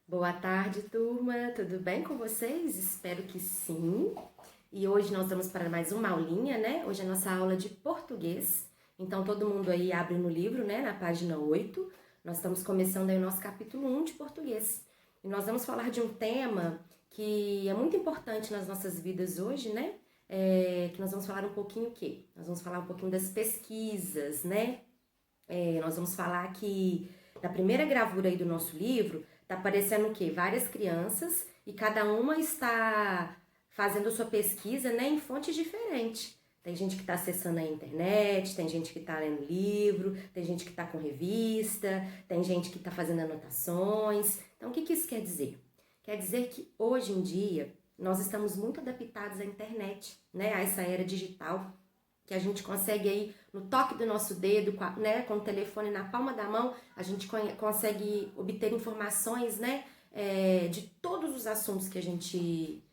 Boa tarde, turma. Tudo bem com vocês? Espero que sim. E hoje nós vamos para mais uma aulinha, né? Hoje é a nossa aula de português. Então, todo mundo aí abre no livro, né? Na página 8. Nós estamos começando aí o nosso capítulo 1 de português. E nós vamos falar de um tema que é muito importante nas nossas vidas hoje, né? Que nós vamos falar um pouquinho o quê? Nós vamos falar um pouquinho das pesquisas, né? Nós vamos falar que na primeira gravura aí do nosso livro tá aparecendo o quê? Várias crianças e cada uma está fazendo sua pesquisa, né, em fontes diferentes. Tem gente que está acessando a internet, tem gente que está lendo livro, tem gente que está com revista, tem gente que está fazendo anotações. Então, o que isso quer dizer? Quer dizer que hoje em dia nós estamos muito adaptados à internet, né, a essa era digital, que a gente consegue aí, no toque do nosso dedo, né, com o telefone na palma da mão, a gente consegue obter informações, né, de todos os assuntos que a gente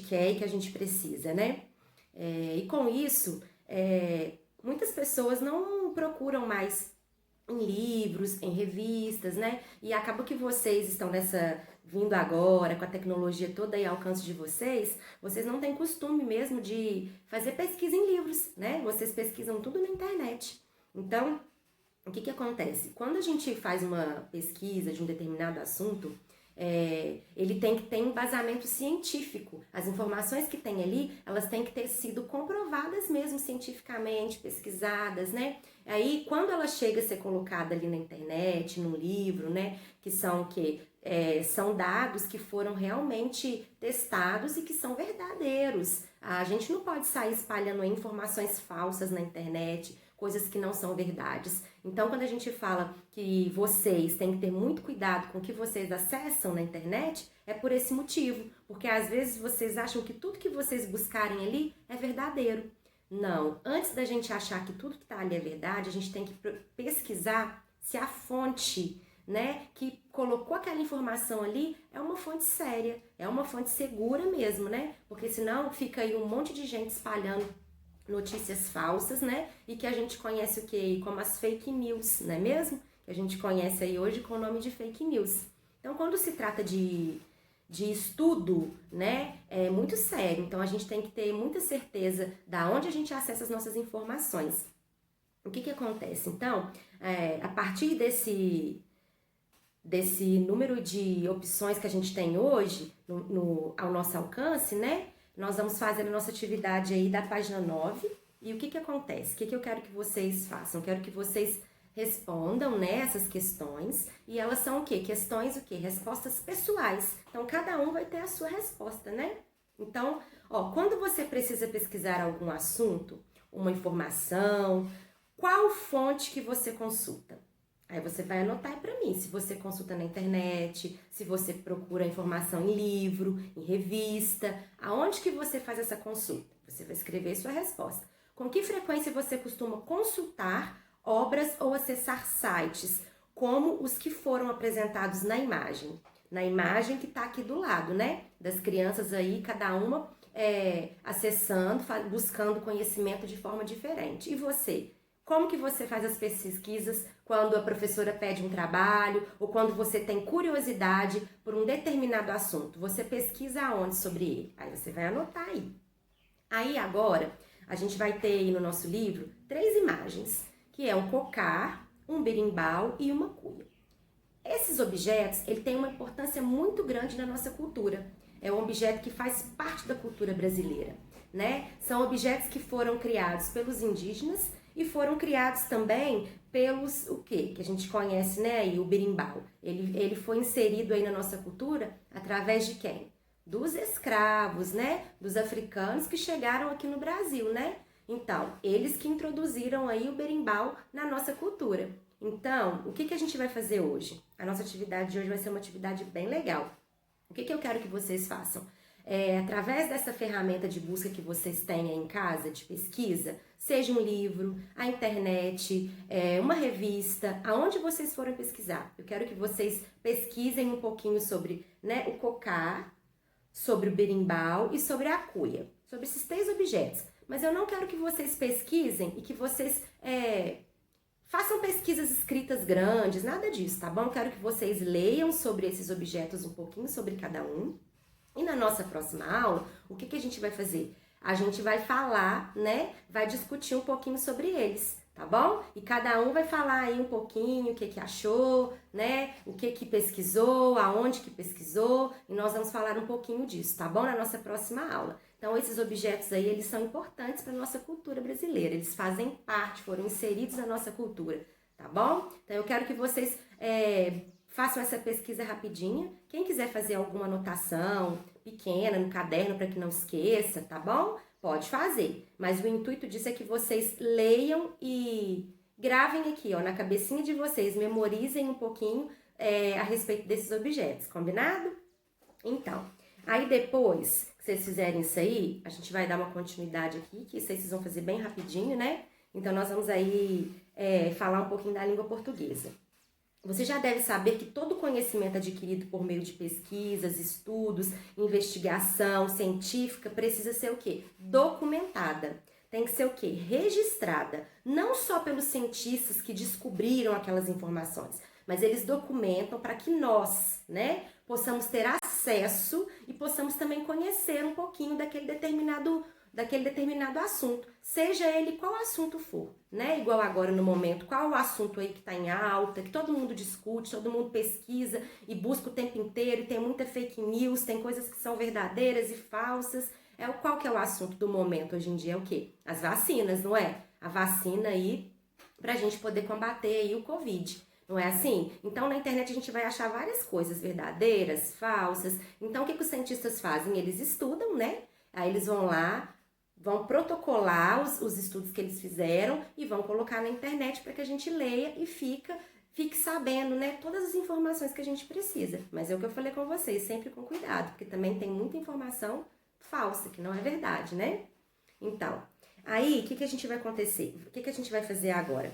quer e que a gente precisa, né? E com isso, muitas pessoas não procuram mais em livros, em revistas, né? E acaba que vocês estão vindo agora, com a tecnologia toda aí ao alcance de vocês não têm costume mesmo de fazer pesquisa em livros, né? Vocês pesquisam tudo na internet. Então, o que acontece? Quando a gente faz uma pesquisa de um determinado assunto, ele tem que ter embasamento científico. As informações que tem ali, elas têm que ter sido comprovadas mesmo cientificamente, pesquisadas, né? Aí, quando ela chega a ser colocada ali na internet, num livro, né? Que são o quê? São dados que foram realmente testados e que são verdadeiros. A gente não pode sair espalhando informações falsas na internet, coisas que não são verdades. Então, quando a gente fala que vocês têm que ter muito cuidado com o que vocês acessam na internet, é por esse motivo. Porque às vezes vocês acham que tudo que vocês buscarem ali é verdadeiro. Não, antes da gente achar que tudo que está ali é verdade, a gente tem que pesquisar se a fonte, né, que colocou aquela informação ali é uma fonte séria, é uma fonte segura mesmo, né? Porque senão fica aí um monte de gente espalhando notícias falsas, né? E que a gente conhece o quê? Como as fake news, não é mesmo? Que a gente conhece aí hoje com o nome de fake news. Então, quando se trata de estudo, né, é muito sério. Então, a gente tem que ter muita certeza da onde a gente acessa as nossas informações. O que acontece? Então, a partir desse número de opções que a gente tem hoje ao nosso alcance, né? Nós vamos fazer a nossa atividade aí da página 9. E o que acontece? O que eu quero que vocês façam? Eu quero que vocês respondam, né, essas questões. E elas são o quê? Questões o quê? Respostas pessoais. Então, cada um vai ter a sua resposta, né? Então, quando você precisa pesquisar algum assunto, uma informação, qual fonte que você consulta? Aí você vai anotar para mim, se você consulta na internet, se você procura informação em livro, em revista, aonde que você faz essa consulta? Você vai escrever sua resposta. Com que frequência você costuma consultar obras ou acessar sites, como os que foram apresentados na imagem? Na imagem que está aqui do lado, né? Das crianças aí, cada uma acessando, buscando conhecimento de forma diferente. E você? Como que você faz as pesquisas quando a professora pede um trabalho ou quando você tem curiosidade por um determinado assunto? Você pesquisa aonde sobre ele? Aí você vai anotar aí. Aí agora, a gente vai ter aí no nosso livro 3 imagens, que é um cocar, um berimbau e uma cuia. Esses objetos, ele tem uma importância muito grande na nossa cultura. É um objeto que faz parte da cultura brasileira, né? São objetos que foram criados pelos indígenas e foram criados também pelos, o quê? Que a gente conhece, né, aí, o berimbau. Ele foi inserido aí na nossa cultura através de quem? Dos escravos, né? Dos africanos que chegaram aqui no Brasil, né? Então, eles que introduziram aí o berimbau na nossa cultura. Então, o que a gente vai fazer hoje? A nossa atividade de hoje vai ser uma atividade bem legal. O que eu quero que vocês façam? Através dessa ferramenta de busca que vocês têm aí em casa, de pesquisa, seja um livro, a internet, uma revista, aonde vocês forem pesquisar. Eu quero que vocês pesquisem um pouquinho sobre, né, o cocar, sobre o berimbau e sobre a cuia, sobre esses 3 objetos. Mas eu não quero que vocês pesquisem e que vocês façam pesquisas escritas grandes, nada disso, tá bom? Eu quero que vocês leiam sobre esses objetos um pouquinho, sobre cada um. E na nossa próxima aula, o que a gente vai fazer? A gente vai falar, né? Vai discutir um pouquinho sobre eles, tá bom? E cada um vai falar aí um pouquinho o que achou, né? O que pesquisou, aonde que pesquisou, e nós vamos falar um pouquinho disso, tá bom? Na nossa próxima aula. Então, esses objetos aí, eles são importantes para a nossa cultura brasileira, eles fazem parte, foram inseridos na nossa cultura, tá bom? Então, eu quero que vocês façam essa pesquisa rapidinha. Quem quiser fazer alguma anotação pequena no caderno para que não esqueça, tá bom? Pode fazer. Mas o intuito disso é que vocês leiam e gravem aqui, ó, na cabecinha de vocês, memorizem um pouquinho a respeito desses objetos, combinado? Então, aí depois que vocês fizerem isso aí, a gente vai dar uma continuidade aqui, que isso aí vocês vão fazer bem rapidinho, né? Então, nós vamos aí falar um pouquinho da língua portuguesa. Você já deve saber que todo conhecimento adquirido por meio de pesquisas, estudos, investigação científica precisa ser o quê? Documentada. Tem que ser o quê? Registrada. Não só pelos cientistas que descobriram aquelas informações, mas eles documentam para que nós, né, possamos ter acesso e possamos também conhecer um pouquinho daquele determinado assunto, seja ele qual assunto for, né? Igual agora no momento, qual o assunto aí que está em alta, que todo mundo discute, todo mundo pesquisa e busca o tempo inteiro, e tem muita fake news, tem coisas que são verdadeiras e falsas. Qual que é o assunto do momento hoje em dia? É o quê? As vacinas, não é? A vacina aí pra gente poder combater aí o Covid. Não é assim? Então, na internet a gente vai achar várias coisas verdadeiras, falsas. Então, o que os cientistas fazem? Eles estudam, né? Aí eles vão lá, vão protocolar os estudos que eles fizeram e vão colocar na internet para que a gente leia e fique sabendo, né, todas as informações que a gente precisa. Mas é o que eu falei com vocês, sempre com cuidado, porque também tem muita informação falsa, que não é verdade, né? Então, aí, o que a gente vai acontecer? O que a gente vai fazer agora?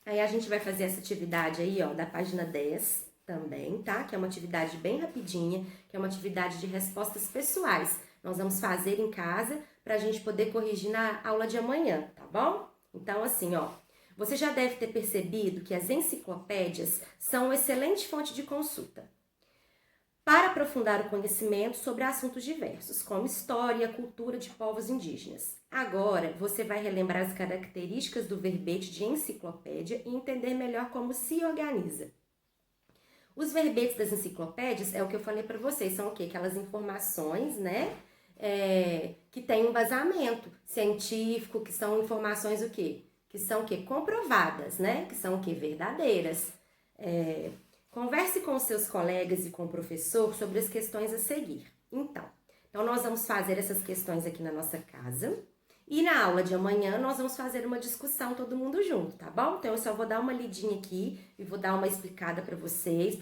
Aí a gente vai fazer essa atividade aí, ó, da página 10 também, tá? Que é uma atividade bem rapidinha, que é uma atividade de respostas pessoais. Nós vamos fazer em casa pra gente poder corrigir na aula de amanhã, tá bom? Então, assim, ó, você já deve ter percebido que as enciclopédias são uma excelente fonte de consulta para aprofundar o conhecimento sobre assuntos diversos, como história e cultura de povos indígenas. Agora, você vai relembrar as características do verbete de enciclopédia e entender melhor como se organiza. Os verbetes das enciclopédias, é o que eu falei para vocês, são o quê? Aquelas informações, né? Que tem um embasamento científico, que são informações o quê? Que são o quê? Comprovadas, né? Que são o quê? Verdadeiras. Converse com os seus colegas e com o professor sobre as questões a seguir. Então nós vamos fazer essas questões aqui na nossa casa e na aula de amanhã nós vamos fazer uma discussão todo mundo junto, tá bom? Então eu só vou dar uma lidinha aqui e vou dar uma explicada para vocês,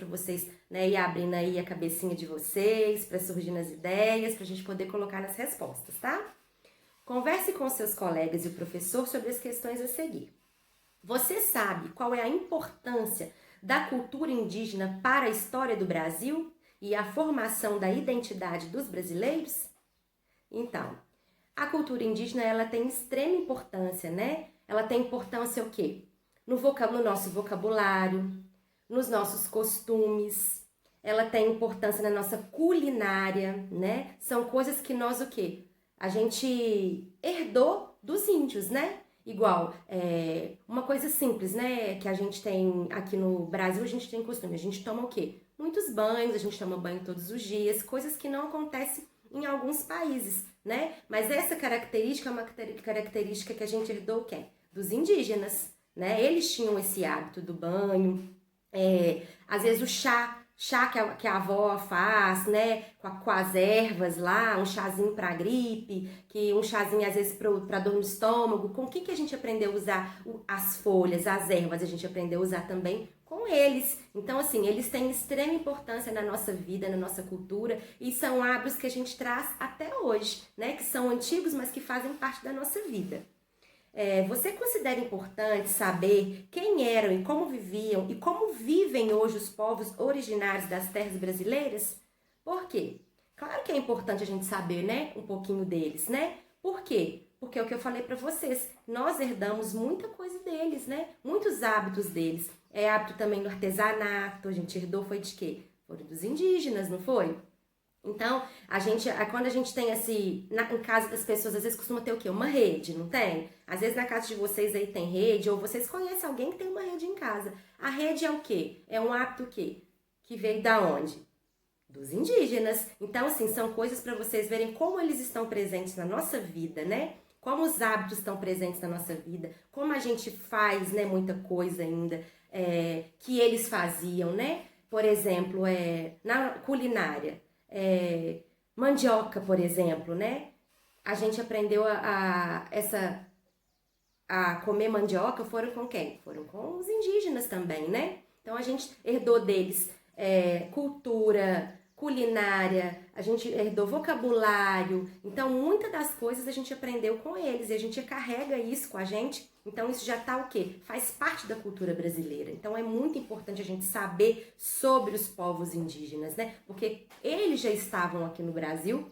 né, ir abrindo aí a cabecinha de vocês, para surgir as ideias, pra gente poder colocar nas respostas, tá? Converse com os seus colegas e o professor sobre as questões a seguir. Você sabe qual é a importância da cultura indígena para a história do Brasil e a formação da identidade dos brasileiros? Então, a cultura indígena, ela tem extrema importância, né? Ela tem importância o quê? No nosso vocabulário, nos nossos costumes, ela tem importância na nossa culinária, né? São coisas que nós o quê? A gente herdou dos índios, né? Igual, uma coisa simples, né, que a gente tem aqui no Brasil, a gente tem costume, a gente toma o quê? Muitos banhos, a gente toma banho todos os dias, coisas que não acontecem em alguns países, né? Mas essa característica é uma característica que a gente herdou o quê? Dos indígenas, né? Eles tinham esse hábito do banho, às vezes o chá que a avó faz, né, com as ervas lá, um chazinho para gripe, um chazinho às vezes para dor no estômago. Com o que a gente aprendeu a usar as folhas, as ervas? A gente aprendeu a usar também com eles. Então, assim, eles têm extrema importância na nossa vida, na nossa cultura, e são hábitos que a gente traz até hoje, né, que são antigos, mas que fazem parte da nossa vida. Você considera importante saber quem eram e como viviam e como vivem hoje os povos originários das terras brasileiras? Por quê? Claro que é importante a gente saber, né, um pouquinho deles, né? Por quê? Porque é o que eu falei para vocês, nós herdamos muita coisa deles, né? Muitos hábitos deles. É hábito também do artesanato, a gente herdou foi de quê? Foram dos indígenas, não foi? Então, quando a gente tem em casa das pessoas, às vezes costuma ter o quê? Uma rede, não tem? Às vezes na casa de vocês aí tem rede, ou vocês conhecem alguém que tem uma rede em casa. A rede é o quê? É um hábito o quê? Que veio da onde? Dos indígenas. Então, assim, são coisas para vocês verem como eles estão presentes na nossa vida, né? Como os hábitos estão presentes na nossa vida, como a gente faz, né, muita coisa ainda que eles faziam, né? Por exemplo, na culinária. Mandioca, por exemplo, né? A gente aprendeu a comer mandioca foram com quem? Foram com os indígenas também, né? Então a gente herdou deles cultura, culinária, a gente herdou vocabulário. Então muitas das coisas a gente aprendeu com eles e a gente carrega isso com a gente. Então isso já tá o quê? Faz parte da cultura brasileira. Então é muito importante a gente saber sobre os povos indígenas, né? Porque eles já estavam aqui no Brasil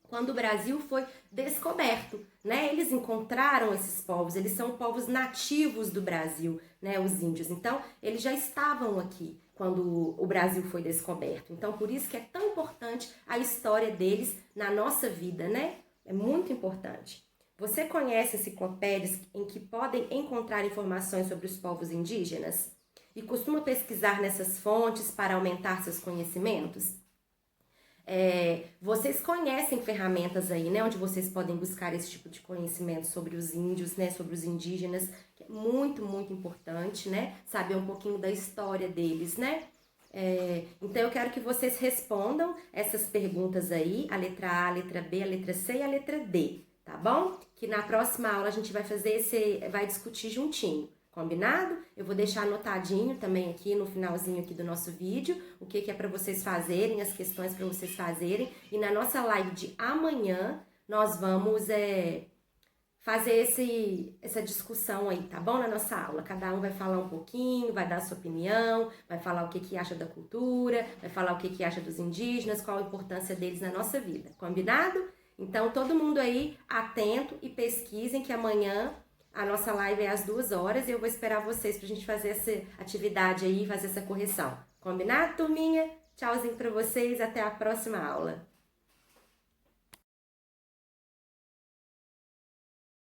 quando o Brasil foi descoberto, né? Eles encontraram esses povos, eles são povos nativos do Brasil, né? Os índios. Então, eles já estavam aqui quando o Brasil foi descoberto. Então, por isso que é tão importante a história deles na nossa vida, né? É muito importante. Você conhece enciclopédias em que podem encontrar informações sobre os povos indígenas? E costuma pesquisar nessas fontes para aumentar seus conhecimentos? Vocês conhecem ferramentas aí, né, onde vocês podem buscar esse tipo de conhecimento sobre os índios, né, sobre os indígenas, que é muito, muito importante, né, saber um pouquinho da história deles, né. Então eu quero que vocês respondam essas perguntas aí, a letra A, a letra B, a letra C e a letra D, tá bom? Que na próxima aula a gente vai vai discutir juntinho. Combinado? Eu vou deixar anotadinho também aqui no finalzinho aqui do nosso vídeo, o que é para vocês fazerem, as questões para vocês fazerem. E na nossa live de amanhã, nós vamos fazer essa discussão aí, tá bom? Na nossa aula. Cada um vai falar um pouquinho, vai dar a sua opinião, vai falar o que acha da cultura, vai falar o que acha dos indígenas, qual a importância deles na nossa vida. Combinado? Então, todo mundo aí atento e pesquisem que amanhã a nossa live é às 2h e eu vou esperar vocês pra gente fazer essa atividade aí, fazer essa correção. Combinado, turminha? Tchauzinho pra vocês, até a próxima aula.